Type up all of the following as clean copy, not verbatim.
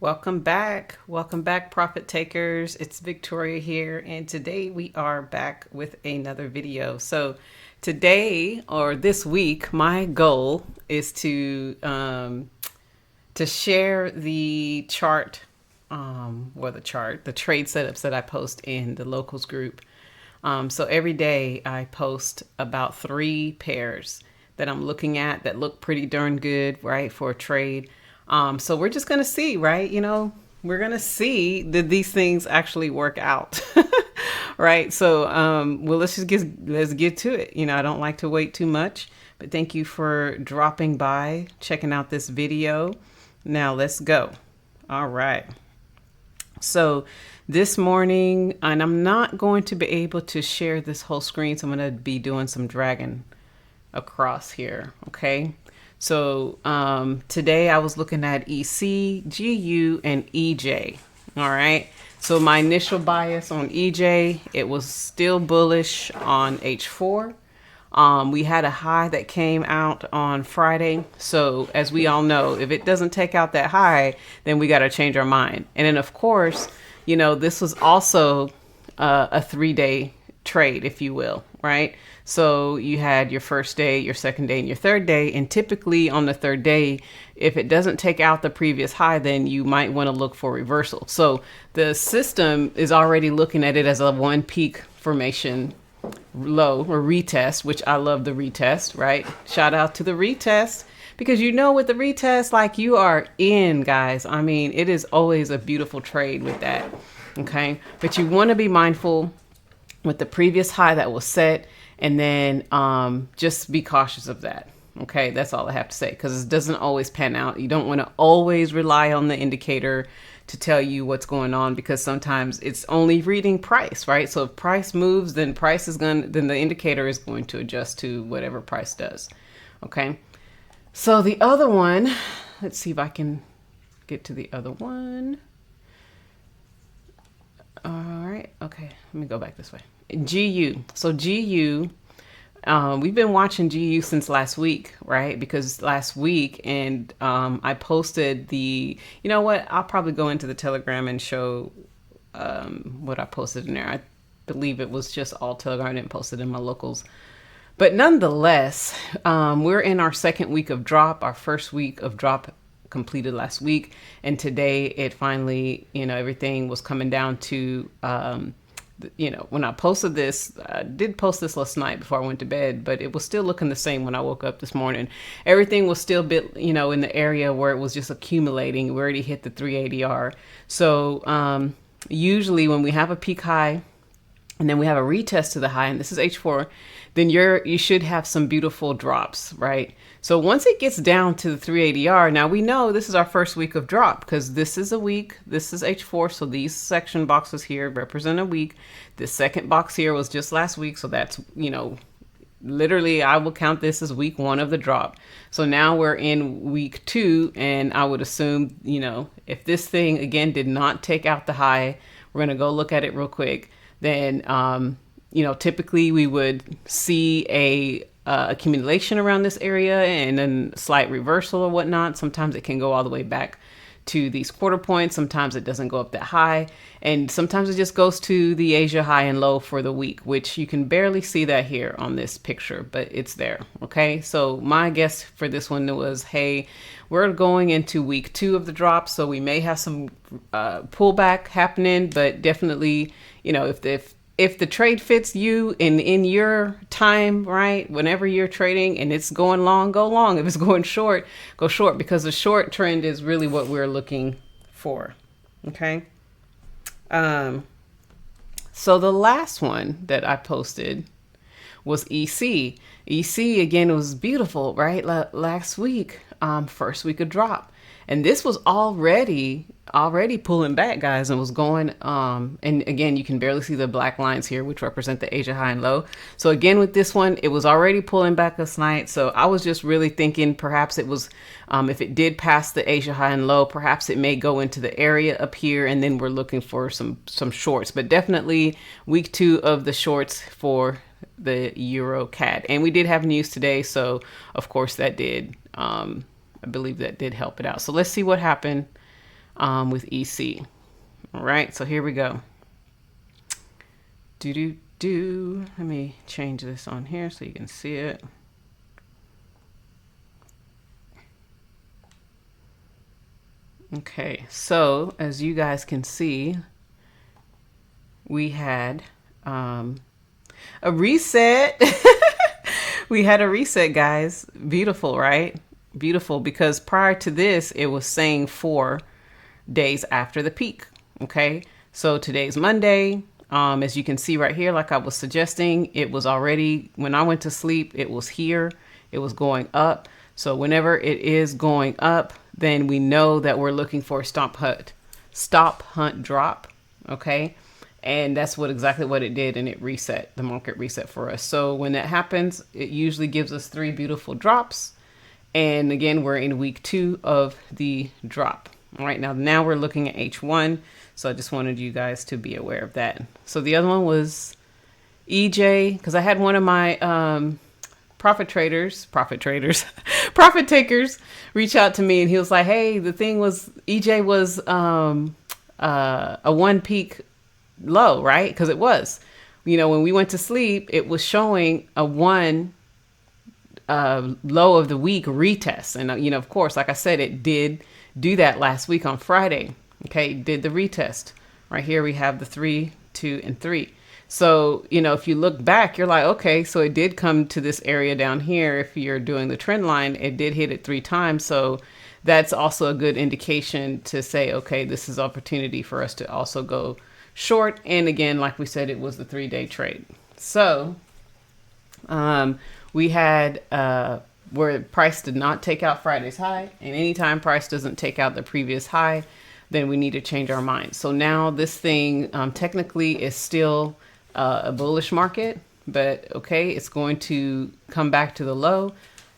Welcome back, profit takers. It's Victoria here, and today we are back with another video. So today, or this week, my goal is to share the chart, the trade setups that I post in the locals group. So every day I post about 3 pairs that I'm looking at that look pretty darn good, right, for a trade. So we're just going to see, right? We're going to see that these things actually work out. Right. So, well, let's get to it. I don't like to wait too much, but thank you for dropping by, checking out this video. Now let's go. All right. So this morning, and I'm not going to be able to share this whole screen, so I'm going to be doing some dragging across here. Okay. So today I was looking at EC, GU, and EJ. All right. So my initial bias on EJ, it was still bullish on H4. We had a high that came out on Friday. So as we all know, if it doesn't take out that high, then we got to change our mind. And then, of course, this was also a 3-day trade, if you will, right? So you had your first day, your second day, and your third day. And typically on the third day, if it doesn't take out the previous high, then you might want to look for reversal. So the system is already looking at it as a 1 peak formation low or retest, which I love the retest, right? Shout out to the retest, because with the retest, like, you are in, guys. I mean, it is always a beautiful trade with that. Okay. But you want to be mindful with the previous high that was set, and then just be cautious of that. Okay, that's all I have to say, because it doesn't always pan out. You don't want to always rely on the indicator to tell you what's going on, because sometimes it's only reading price, right? So if price moves, then then the indicator is going to adjust to whatever price does. Okay, so the other one, let's see if I can get to the other one. All right. Okay. Let me go back this way. GU. So GU, we've been watching GU since last week, right? Because last week, and I posted I'll probably go into the Telegram and show what I posted in there. I believe it was just all Telegram. I didn't post it in my locals. But nonetheless, we're in our second week of drop. Our first week of drop completed last week, and today it finally, everything was coming down to when I posted this. I did post this last night before I went to bed, but it was still looking the same when I woke up this morning. Everything was still in the area where it was just accumulating. We already hit the 380R. So usually when we have a peak high and then we have a retest to the high, and this is H4, then you should have some beautiful drops, right? So once it gets down to the 380R, now we know this is our first week of drop, because this is a week, this is H4, so these section boxes here represent a week. This second box here was just last week, so that's, literally I will count this as week 1 of the drop. So now we're in week 2, and I would assume, if this thing again did not take out the high, we're going to go look at it real quick, then typically we would see a accumulation around this area and then slight reversal or whatnot. Sometimes it can go all the way back to these quarter points. Sometimes it doesn't go up that high, and sometimes it just goes to the Asia high and low for the week, which you can barely see that here on this picture, but it's there. Okay, so my guess for this one was, hey, we're going into week 2 of the drop, so we may have some pullback happening, but definitely, if the trade fits you in your time, right, whenever you're trading and it's going long, go long. If it's going short, go short, because the short trend is really what we're looking for. Okay. So the last one that I posted was EC. EC, again, it was beautiful, right? Last week, first week of drop. And this was already pulling back, guys, and was going, and again, you can barely see the black lines here, which represent the Asia high and low. So again, with this one, it was already pulling back last night. So I was just really thinking perhaps it was, if it did pass the Asia high and low, perhaps it may go into the area up here, and then we're looking for some shorts, but definitely week 2 of the shorts for the Euro CAD. And we did have news today, so of course that did, I believe that did help it out. So let's see what happened with EC. All right, so here we go. Let me change this on here so you can see it. Okay, so as you guys can see, we had a reset. We had a reset, guys. Beautiful, right? Beautiful, because prior to this, it was saying 4 days after the peak. Okay, so today's Monday. As you can see right here, like I was suggesting, it was already, when I went to sleep, it was here. It was going up. So whenever it is going up, then we know that we're looking for a stop hunt drop. Okay. And that's exactly what it did. And it reset, the market reset for us. So when that happens, it usually gives us 3 beautiful drops. And again, we're in week 2 of the drop. All right. Now we're looking at H1. So I just wanted you guys to be aware of that. So the other one was EJ, because I had one of my profit takers reach out to me, and he was like, hey, the thing was EJ was a 1 peak low, right? Because it was, when we went to sleep, it was showing a 1 low of the week retest. And, of course, like I said, it did do that last week on Friday. Okay, did the retest. Right here we have the 3, 2, and 3. So, if you look back, you're like, okay, so it did come to this area down here. If you're doing the trend line, it did hit it 3 times. So that's also a good indication to say, okay, this is opportunity for us to also go short. And again, like we said, it was the 3-day trade. So we had where price did not take out Friday's high, and anytime price doesn't take out the previous high, then we need to change our mind. So now this thing technically is still a bullish market, but okay, it's going to come back to the low,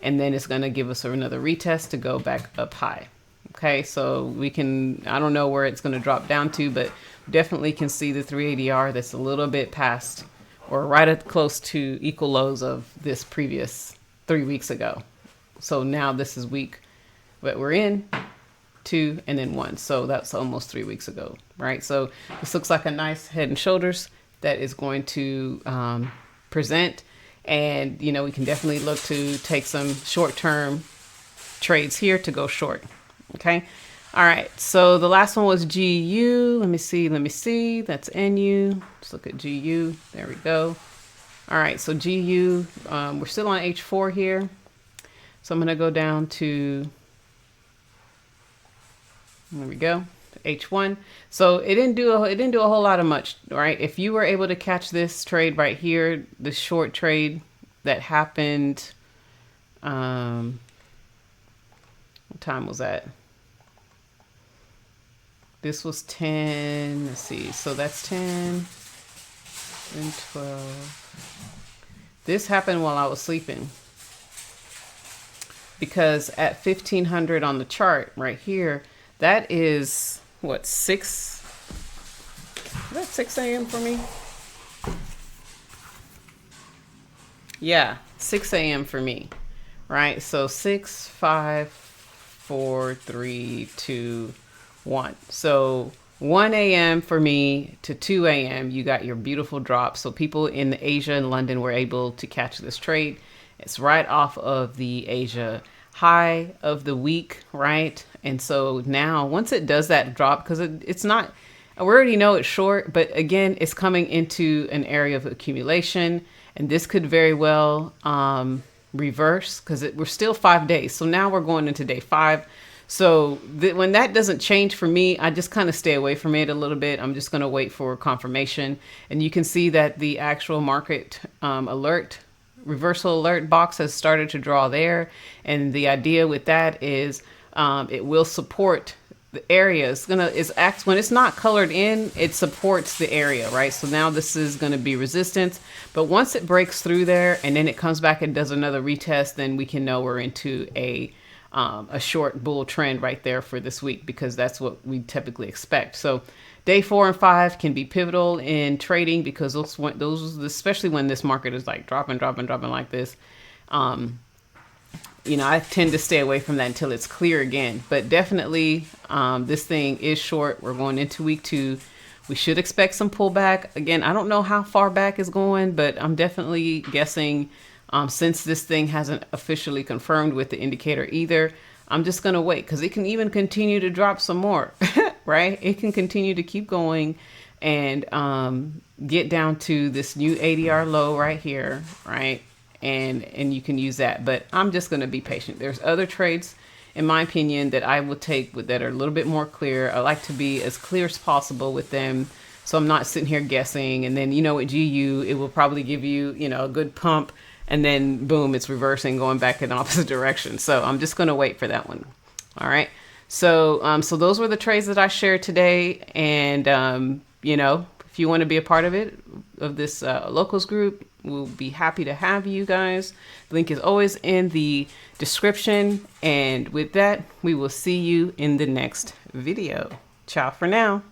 and then it's going to give us another retest to go back up high. Okay, so we can, I don't know where it's going to drop down to, but definitely can see the 380R that's a little bit past or right at close to equal lows of this previous 3 weeks ago. So now this is week that we're in, 2, and then 1. So that's almost 3 weeks ago, right? So this looks like a nice head and shoulders that is going to present. And, we can definitely look to take some short-term trades here to go short. Okay. All right. So the last one was GU. Let me see. That's NU. Let's look at GU. There we go. All right. So GU, we're still on H4 here. So I'm going to go down to, there we go, H1. So it didn't do a whole lot of much, right? If you were able to catch this trade right here, the short trade that happened, what time was that? This was 10, let's see. So that's 10 and 12. This happened while I was sleeping. Because at 1500 on the chart right here, that is what, 6? Is that 6 a.m. for me? Yeah, 6 a.m. for me, right? So 6, 5, 4, 3, 2, 1. So 1 a.m. for me to 2 a.m. you got your beautiful drop. So people in Asia and London were able to catch this trade. It's right off of the Asia high of the week, right? And so now once it does that drop, because it's not, we already know it's short, but again, it's coming into an area of accumulation, and this could very well reverse because we're still 5 days. So now we're going into day 5. So when that doesn't change for me, I just kind of stay away from it a little bit. I'm just going to wait for confirmation. And you can see that the actual market reversal alert box has started to draw there. And the idea with that is it will support the area. When it's not colored in, it supports the area, right? So now this is going to be resistance. But once it breaks through there and then it comes back and does another retest, then we can know we're into a short bull trend right there for this week, because that's what we typically expect. So day 4 and 5 can be pivotal in trading, because those especially when this market is like dropping like this, you know, I tend to stay away from that until it's clear again. But definitely, this thing is short. We're going into week 2. We should expect some pullback. Again, I don't know how far back is going, but I'm definitely guessing, since this thing hasn't officially confirmed with the indicator either, I'm just going to wait, because it can even continue to drop some more, right? It can continue to keep going and get down to this new ADR low right here, right? And you can use that. But I'm just going to be patient. There's other trades, in my opinion, that I will take that are a little bit more clear. I like to be as clear as possible with them, so I'm not sitting here guessing. And then, you know, with GU, it will probably give you, you know, a good pump, and then boom, it's reversing, going back in the opposite direction. So I'm just going to wait for that one. All right. So so those were the trades that I shared today. And you know, if you want to be a part of it, of this locals group, we'll be happy to have you guys. The link is always in the description. And with that, we will see you in the next video. Ciao for now.